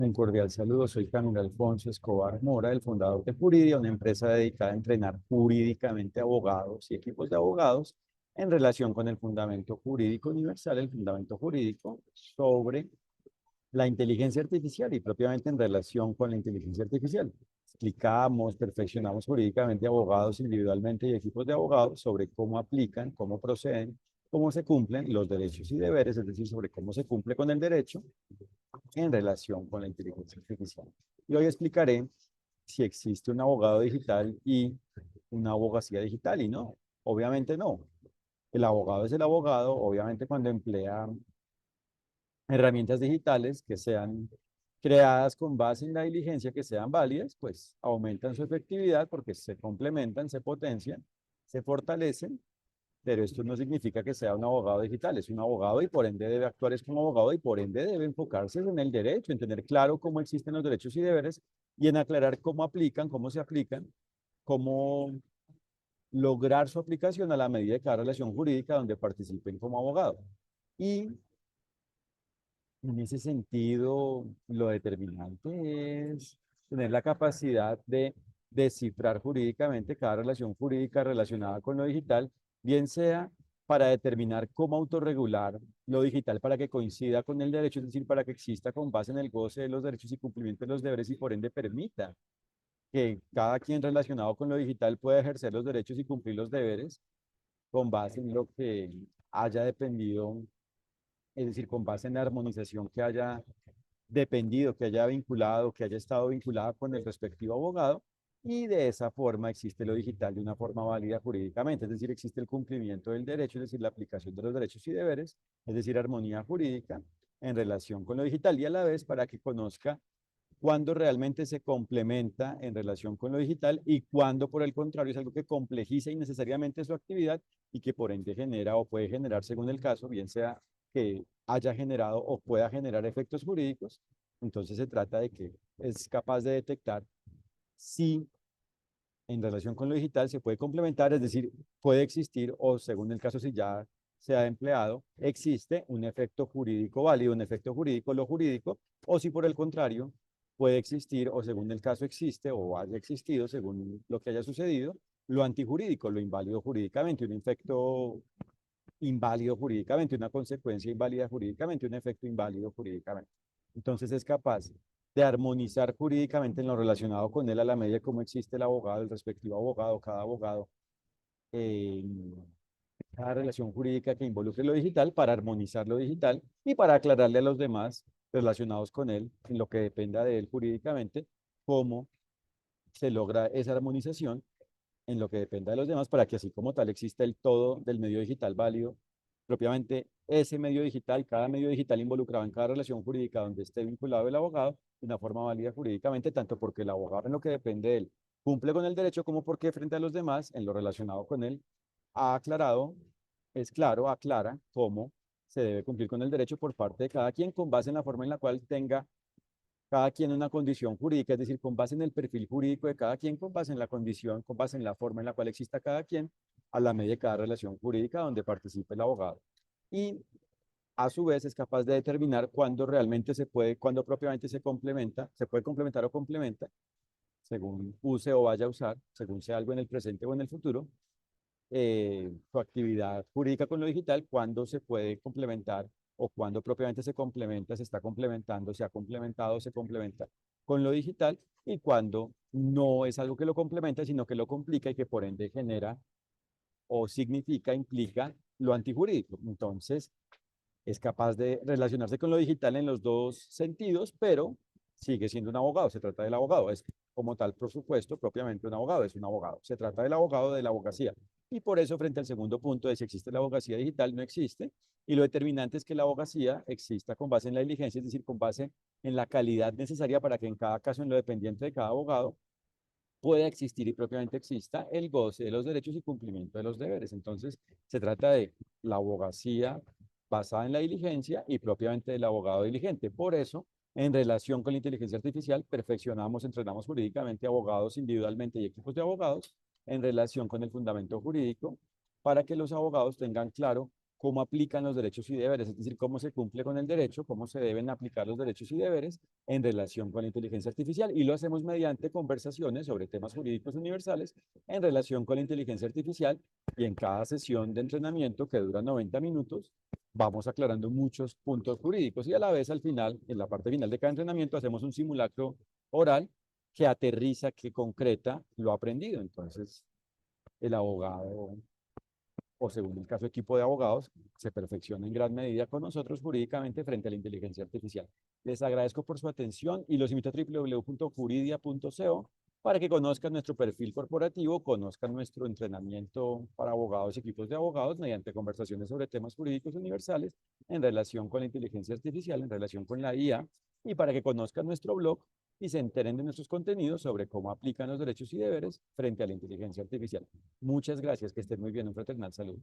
Un cordial saludo, soy Camilo Alfonso Escobar Mora, el fundador de Juridia, una empresa dedicada a entrenar jurídicamente abogados y equipos de abogados en relación con el fundamento jurídico universal, el fundamento jurídico sobre la inteligencia artificial y propiamente en relación con la inteligencia artificial. Explicamos, perfeccionamos jurídicamente abogados individualmente y equipos de abogados sobre cómo aplican, cómo proceden, cómo se cumplen los derechos y deberes, es decir, sobre cómo se cumple con el derecho en relación con la inteligencia artificial. Y hoy explicaré si existe un abogado digital y una abogacía digital y no, obviamente no. El abogado es el abogado, obviamente cuando emplea herramientas digitales que sean creadas con base en la diligencia, que sean válidas, pues aumentan su efectividad porque se complementan, se potencian, se fortalecen, pero esto no significa que sea un abogado digital, es un abogado y por ende debe actuar es como abogado y por ende debe enfocarse en el derecho, en tener claro cómo existen los derechos y deberes y en aclarar cómo aplican, cómo se aplican, cómo lograr su aplicación a la medida de cada relación jurídica donde participen como abogado. Y en ese sentido, lo determinante es tener la capacidad de descifrar jurídicamente cada relación jurídica relacionada con lo digital, bien sea para determinar cómo autorregular lo digital para que coincida con el derecho, es decir, para que exista con base en el goce de los derechos y cumplimiento de los deberes y por ende permita que cada quien relacionado con lo digital pueda ejercer los derechos y cumplir los deberes con base en lo que haya dependido, es decir, con base en la armonización que haya dependido, que haya vinculado, que haya estado vinculada con el respectivo abogado, y de esa forma existe lo digital de una forma válida jurídicamente, es decir, existe el cumplimiento del derecho, es decir, la aplicación de los derechos y deberes, es decir, armonía jurídica en relación con lo digital y a la vez para que conozca cuándo realmente se complementa en relación con lo digital y cuándo, por el contrario, es algo que complejiza innecesariamente su actividad y que por ende genera o puede generar, según el caso, bien sea que haya generado o pueda generar efectos jurídicos. Entonces se trata de que es capaz de detectar si en relación con lo digital se puede complementar, es decir, puede existir o según el caso si ya se ha empleado, existe un efecto jurídico válido, un efecto jurídico, lo jurídico, o si por el contrario puede existir o según el caso existe o haya existido, según lo que haya sucedido, lo antijurídico, lo inválido jurídicamente, un efecto inválido jurídicamente, una consecuencia inválida jurídicamente, un efecto inválido jurídicamente. Entonces es capaz de armonizar jurídicamente en lo relacionado con él a la medida como existe el abogado, el respectivo abogado, cada abogado, cada relación jurídica que involucre lo digital para armonizar lo digital y para aclararle a los demás relacionados con él, en lo que dependa de él jurídicamente, cómo se logra esa armonización en lo que dependa de los demás para que así como tal exista el todo del medio digital válido, propiamente ese medio digital, cada medio digital involucrado en cada relación jurídica donde esté vinculado el abogado de una forma válida jurídicamente, tanto porque el abogado en lo que depende de él cumple con el derecho como porque frente a los demás, en lo relacionado con él, ha aclarado, es claro, aclara cómo se debe cumplir con el derecho por parte de cada quien con base en la forma en la cual tenga cada quien una condición jurídica, es decir, con base en el perfil jurídico de cada quien, con base en la condición, con base en la forma en la cual exista cada quien, a la medida de cada relación jurídica donde participe el abogado. Y a su vez es capaz de determinar cuándo realmente se puede, cuándo propiamente se complementa, se puede complementar o complementa, según use o vaya a usar, según sea algo en el presente o en el futuro, su actividad jurídica con lo digital, cuándo se puede complementar o cuándo propiamente se complementa, se está complementando, se ha complementado, se complementa con lo digital y cuándo no es algo que lo complementa, sino que lo complica y que por ende genera o significa, implica lo antijurídico. Entonces, es capaz de relacionarse con lo digital en los dos sentidos, pero sigue siendo un abogado, se trata del abogado, es como tal, por supuesto, propiamente un abogado, es un abogado, se trata del abogado de la abogacía. Y por eso, frente al segundo punto de si existe la abogacía digital, no existe, y lo determinante es que la abogacía exista con base en la diligencia, es decir, con base en la calidad necesaria para que en cada caso, en lo dependiente de cada abogado, pueda existir y propiamente exista el goce de los derechos y cumplimiento de los deberes. Entonces, se trata de la abogacía basada en la diligencia y propiamente del abogado diligente. Por eso, en relación con la inteligencia artificial, perfeccionamos, entrenamos jurídicamente abogados individualmente y equipos de abogados en relación con el fundamento jurídico para que los abogados tengan claro cómo aplican los derechos y deberes, es decir, cómo se cumple con el derecho, cómo se deben aplicar los derechos y deberes en relación con la inteligencia artificial. Y lo hacemos mediante conversaciones sobre temas jurídicos universales en relación con la inteligencia artificial. Y en cada sesión de entrenamiento, que dura 90 minutos, vamos aclarando muchos puntos jurídicos. Y a la vez, al final, en la parte final de cada entrenamiento, hacemos un simulacro oral que aterriza, que concreta lo aprendido. Entonces, el abogado, o según el caso equipo de abogados, se perfecciona en gran medida con nosotros jurídicamente frente a la inteligencia artificial. Les agradezco por su atención y los invito a www.juridia.co para que conozcan nuestro perfil corporativo, conozcan nuestro entrenamiento para abogados y equipos de abogados mediante conversaciones sobre temas jurídicos universales en relación con la inteligencia artificial, en relación con la IA, y para que conozcan nuestro blog y se enteren de nuestros contenidos sobre cómo aplican los derechos y deberes frente a la inteligencia artificial. Muchas gracias, que estén muy bien, un fraternal saludo.